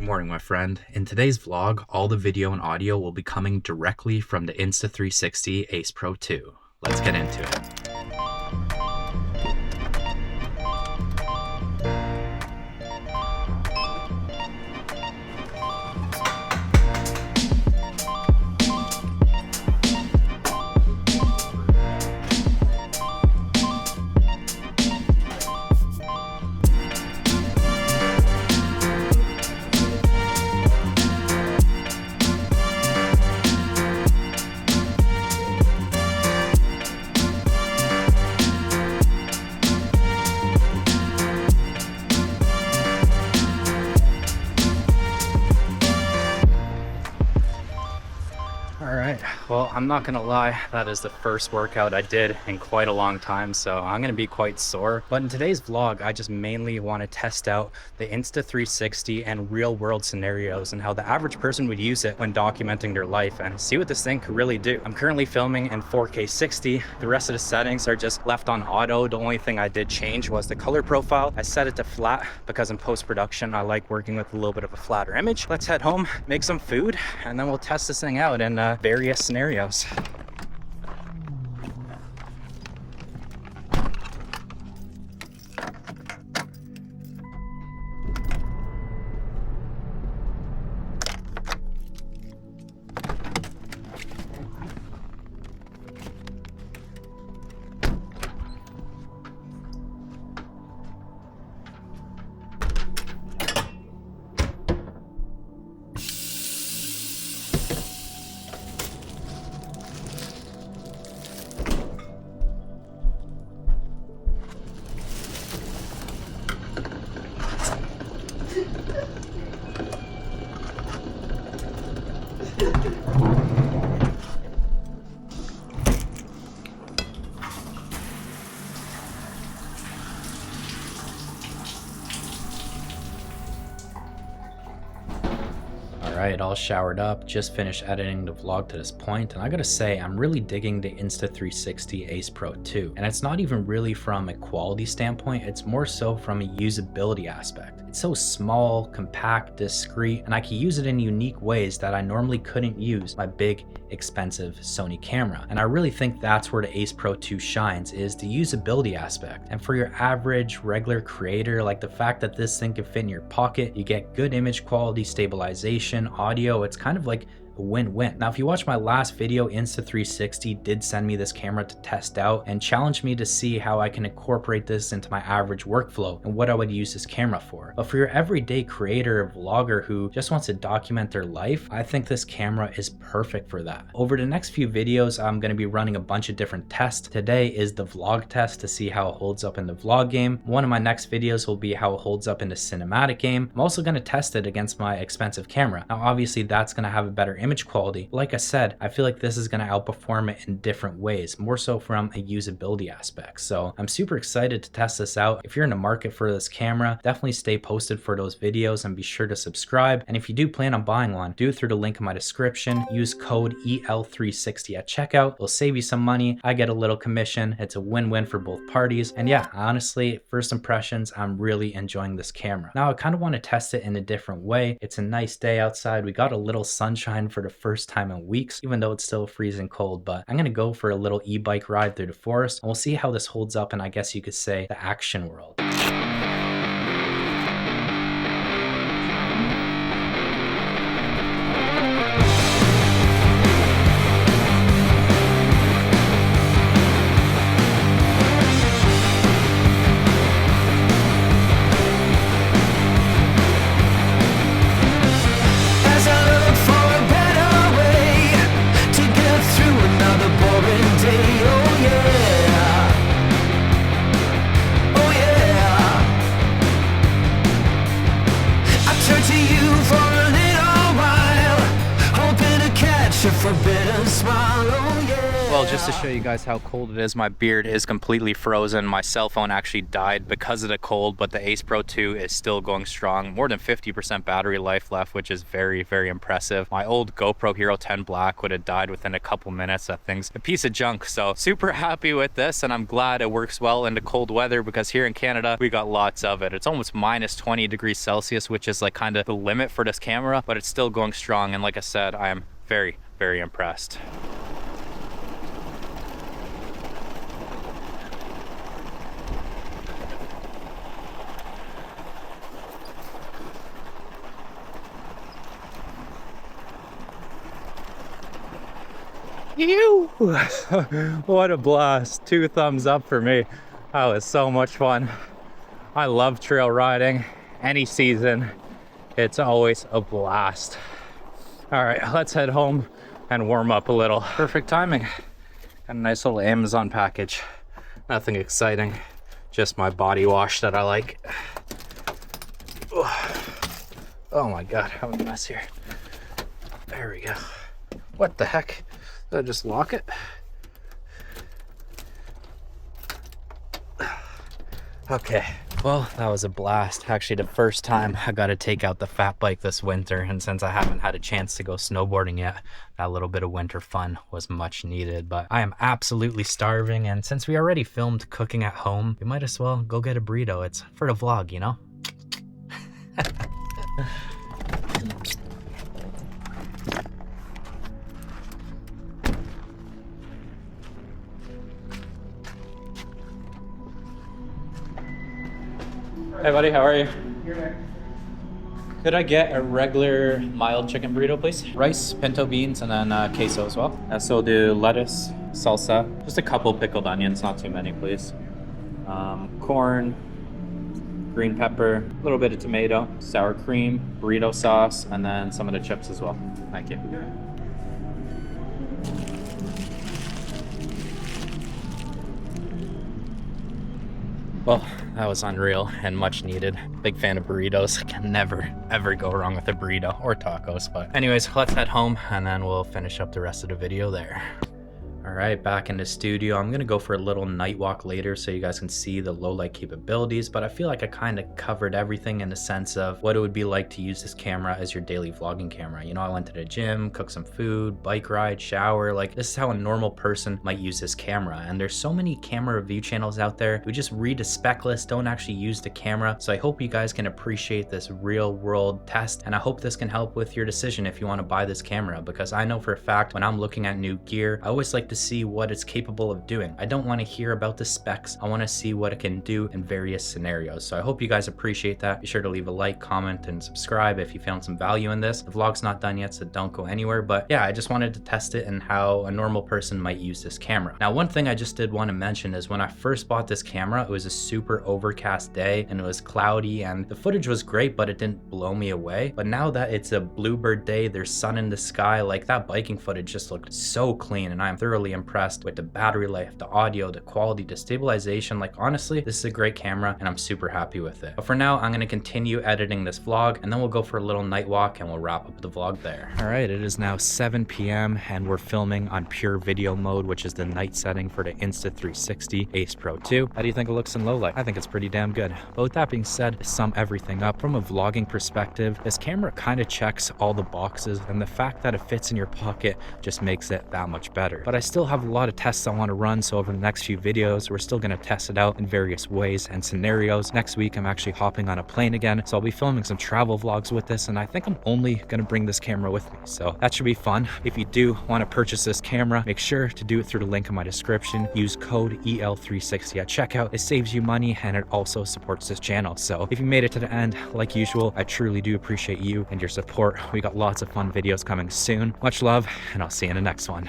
Good morning, my friend. In today's vlog, all the video and audio will be coming directly from the Insta360 Ace Pro 2. Let's get into it. Alright, well, I'm not gonna lie, that is the first workout I did in quite a long time, so I'm gonna be quite sore. But in today's vlog, I just mainly want to test out the Insta360 and real world scenarios and how the average person would use it when documenting their life and see what this thing could really do. I'm currently filming in 4K 60. The rest of the settings are just left on auto. The only thing I did change was the color profile. I set it to flat because in post-production, I like working with a little bit of a flatter image. Let's head home, make some food, and then we'll test this thing out in various scenarios. Alright, all showered up, just finished editing the vlog to this point, and I gotta say, I'm really digging the Insta360 Ace Pro 2. And it's not even really from a quality standpoint, it's more so from a usability aspect. It's so small, compact, discreet, and I can use it in unique ways that I normally couldn't use my big, expensive Sony camera. And I really think that's where the Ace Pro 2 shines, is the usability aspect. And for your average, regular creator, like the fact that this thing can fit in your pocket, you get good image quality, stabilization, audio, it's kind of like a win-win. Now, if you watch my last video, Insta360 did send me this camera to test out and challenge me to see how I can incorporate this into my average workflow and what I would use this camera for. But for your everyday creator or vlogger who just wants to document their life, I think this camera is perfect for that. Over the next few videos, I'm going to be running a bunch of different tests. Today is the vlog test to see how it holds up in the vlog game. One of my next videos will be how it holds up in the cinematic game. I'm also going to test it against my expensive camera. Now, obviously, that's going to have a better image quality. Like I said, I feel like this is going to outperform it in different ways, more so from a usability aspect. So I'm super excited to test this out. If you're in the market for this camera, definitely stay posted for those videos and be sure to subscribe. And if you do plan on buying one, do it through the link in my description. Use code EL360 at checkout. It'll save you some money. I get a little commission. It's a win-win for both parties. And yeah, honestly, first impressions, I'm really enjoying this camera. Now, I kind of want to test it in a different way. It's a nice day outside. We got a little sunshine for the first time in weeks, even though it's still freezing cold, but I'm gonna go for a little e-bike ride through the forest and we'll see how this holds up in, I guess you could say, the action world. Forbidden smile, oh yeah. Well, just to show you guys how cold it is, my beard is completely frozen. My cell phone actually died because of the cold, but the Ace Pro 2 is still going strong. More than 50% battery life left, which is very, very impressive. My old GoPro Hero 10 Black would have died within a couple minutes. That thing's a piece of junk. So super happy with this, and I'm glad it works well in the cold weather because here in Canada, we got lots of it. It's almost minus 20 degrees Celsius, which is like kind of the limit for this camera, but it's still going strong. And like I said, I am very, very impressed. Ew! What a blast. 2 thumbs up for me. That was so much fun. I love trail riding. Any season, it's always a blast. All right, let's head home and warm up a little. Perfect timing. Got a nice little Amazon package. Nothing exciting, just my body wash that I like. Oh my God, I'm a mess here. There we go. What the heck? Did I just lock it? Okay. Well, that was a blast. Actually, the first time I got to take out the fat bike this winter, and since I haven't had a chance to go snowboarding yet, that little bit of winter fun was much needed. But I am absolutely starving, and since we already filmed cooking at home, we might as well go get a burrito. It's for the vlog, you know? Hey buddy, how are you? Could I get a regular mild chicken burrito, please? Rice, pinto beans, and then queso as well. So we'll do lettuce, salsa, just a couple pickled onions, not too many, please. Corn, green pepper, a little bit of tomato, sour cream, burrito sauce, and then some of the chips as well. Thank you. Well, that was unreal and much needed. Big fan of burritos. Can never, ever go wrong with a burrito or tacos. But anyways, let's head home and then we'll finish up the rest of the video there. All right, back in the studio. I'm gonna go for a little night walk later so you guys can see the low light capabilities, but I feel like I kind of covered everything in the sense of what it would be like to use this camera as your daily vlogging camera. You know, I went to the gym, cooked some food, bike ride, shower. Like, this is how a normal person might use this camera. And there's so many camera review channels out there who just read a spec list, don't actually use the camera. So I hope you guys can appreciate this real world test, and I hope this can help with your decision if you want to buy this camera, because I know for a fact when I'm looking at new gear, I always like to see what it's capable of doing. I don't want to hear about the specs. I want to see what it can do in various scenarios. So I hope you guys appreciate that. Be sure to leave a like, comment, and subscribe if you found some value in this. The vlog's not done yet, so don't go anywhere. But yeah, I just wanted to test it and how a normal person might use this camera. Now, one thing I just did want to mention is when I first bought this camera, it was a super overcast day and it was cloudy and the footage was great, but it didn't blow me away. But now that it's a bluebird day, there's sun in the sky, like that biking footage just looked so clean, and I'm thoroughly impressed with the battery life, the audio, the quality, the stabilization. Like, honestly, this is a great camera and I'm super happy with it. But for now, I'm going to continue editing this vlog and then we'll go for a little night walk and we'll wrap up the vlog there. All right, it is now 7 p.m. and we're filming on pure video mode, which is the night setting for the Insta360 Ace Pro 2. How do you think it looks in low light? I think it's pretty damn good. But with that being said, to sum everything up, from a vlogging perspective, this camera kind of checks all the boxes, and the fact that it fits in your pocket just makes it that much better. But I still have a lot of tests I want to run, so over the next few videos we're still going to test it out in various ways and scenarios. Next week I'm actually hopping on a plane again, so I'll be filming some travel vlogs with this, and I think I'm only going to bring this camera with me, so that should be fun. If you do want to purchase this camera, make sure to do it through the link in my description. Use code EL360 at checkout. It saves you money and it also supports this channel. So if you made it to the end, like usual, I truly do appreciate you and your support. We got lots of fun videos coming soon. Much love, and I'll see you in the next one.